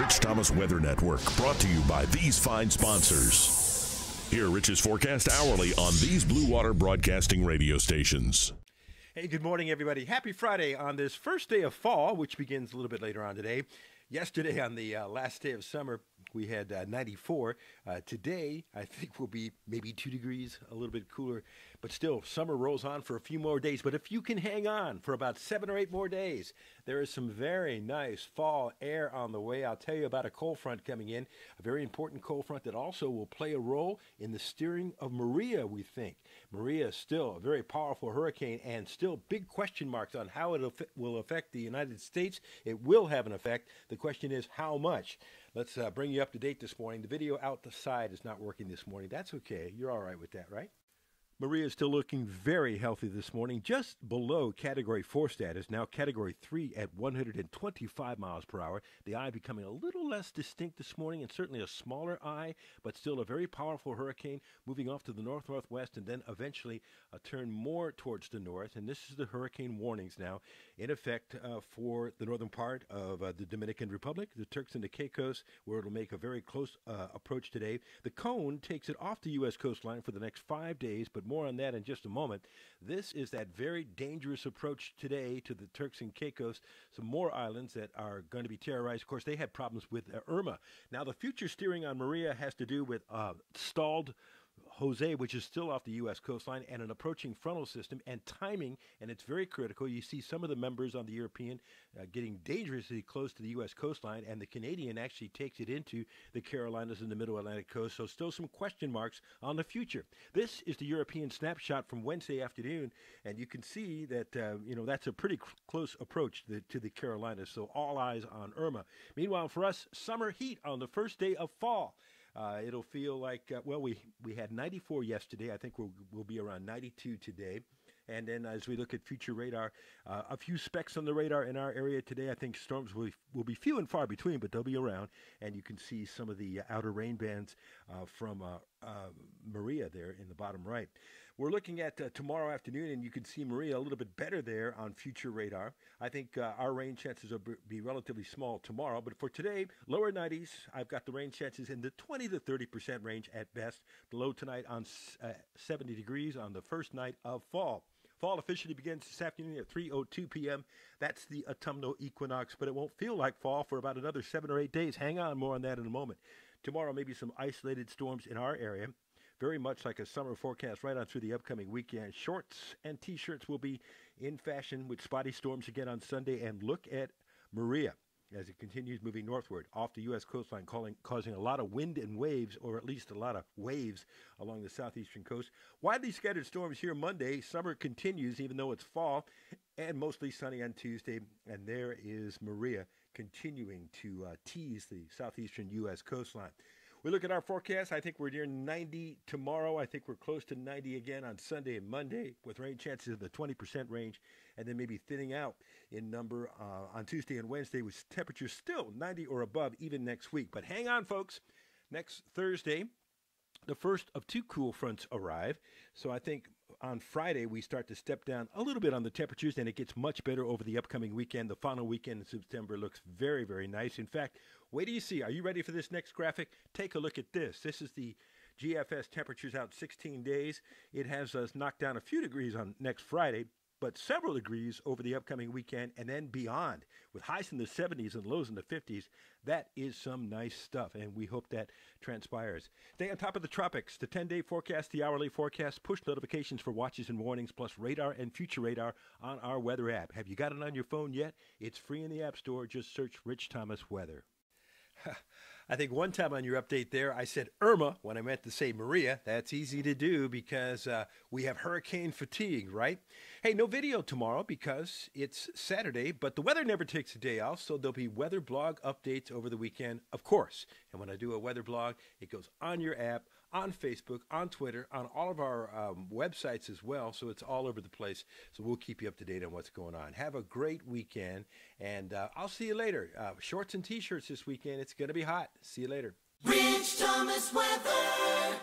Rich Thomas Weather Network, brought to you by these fine sponsors. Hear Rich's forecast hourly on these Blue Water Broadcasting radio stations. Hey, good morning, everybody. Happy Friday on this first day of fall, which begins a little bit later on today. Yesterday, on the last day of summer, we had 94. Today, I think will be maybe 2 degrees, a little bit cooler. But still, summer rolls on for a few more days. But if you can hang on for about 7 or 8 more days, there is some very nice fall air on the way. I'll tell you about a cold front coming in, a very important cold front that also will play a role in the steering of Maria, we think. Maria is still a very powerful hurricane and still big question marks on how it will affect the United States. It will have an effect. The question is how much. Let's bring you up to date this morning. The video out the side is not working this morning. That's okay. You're all right with that, right? Maria is still looking very healthy this morning, just below Category 4 status, now Category 3 at 125 miles per hour. The eye becoming a little less distinct this morning, and certainly a smaller eye, but still a very powerful hurricane, moving off to the north-northwest and then eventually turn more towards the north. And this is the hurricane warnings now in effect for the northern part of the Dominican Republic, the Turks and the Caicos, where it'll make a very close approach today. The cone takes it off the U.S. coastline for the next 5 days, but more on that in just a moment. This is that very dangerous approach today to the Turks and Caicos, some more islands that are going to be terrorized. Of course, they had problems with Irma. Now, the future steering on Maria has to do with stalled Jose, which is still off the U.S. coastline, and an approaching frontal system and timing, and it's very critical. You see some of the members on the European getting dangerously close to the U.S. coastline, and the Canadian actually takes it into the Carolinas and the Middle Atlantic coast, so still some question marks on the future. This is the European snapshot from Wednesday afternoon, and you can see that, that's a pretty close approach to the Carolinas, so all eyes on Irma. Meanwhile, for us, summer heat on the first day of fall. It'll feel like, we had 94 yesterday. I think we'll be around 92 today. And then as we look at future radar, a few specks on the radar in our area today. I think storms will be few and far between, but they'll be around. And you can see some of the outer rain bands from Maria there in the bottom right. We're looking at tomorrow afternoon, and you can see Maria a little bit better there on future radar. I think our rain chances will be relatively small tomorrow, but for today, lower 90s. I've got the rain chances in the 20 to 30% range at best. The low tonight on 70 degrees on the first night of fall. Fall officially begins this afternoon at 3:02 p.m. That's the autumnal equinox, but it won't feel like fall for about another 7 or 8 days. Hang on, more on that in a moment. Tomorrow, maybe some isolated storms in our area. Very much like a summer forecast right on through the upcoming weekend. Shorts and T-shirts will be in fashion with spotty storms again on Sunday. And look at Maria as it continues moving northward off the U.S. coastline, causing a lot of wind and waves, or at least a lot of waves along the southeastern coast. Widely scattered storms here Monday. Summer continues even though it's fall, and mostly sunny on Tuesday. And there is Maria continuing to tease the southeastern U.S. coastline. We look at our forecast. I think we're near 90 tomorrow. I think we're close to 90 again on Sunday and Monday, with rain chances in the 20% range, and then maybe thinning out in number on Tuesday and Wednesday, with temperatures still 90 or above even next week. But hang on, folks. Next Thursday, the first of 2 cool fronts arrive. So I think on Friday, we start to step down a little bit on the temperatures, and it gets much better over the upcoming weekend. The final weekend in September looks very, very nice. In fact, wait till you see. Are you ready for this next graphic? Take a look at this. This is the GFS temperatures out 16 days. It has us knocked down a few degrees on next Friday, but several degrees over the upcoming weekend and then beyond, with highs in the 70s and lows in the 50s. That is some nice stuff, and we hope that transpires. Stay on top of the tropics. The 10-day forecast, the hourly forecast, push notifications for watches and warnings, plus radar and future radar on our weather app. Have you got it on your phone yet? It's free in the App Store. Just search Rich Thomas Weather. I think one time on your update there, I said Irma when I meant to say Maria. That's easy to do because we have hurricane fatigue, right? Hey, no video tomorrow because it's Saturday, but the weather never takes a day off, so there'll be weather blog updates over the weekend, of course. And when I do a weather blog, it goes on your app, on Facebook, on Twitter, on all of our websites as well, so it's all over the place. So we'll keep you up to date on what's going on. Have a great weekend, and I'll see you later. Shorts and T-shirts this weekend. It's going to be hot. See you later. Rich Thomas Weather.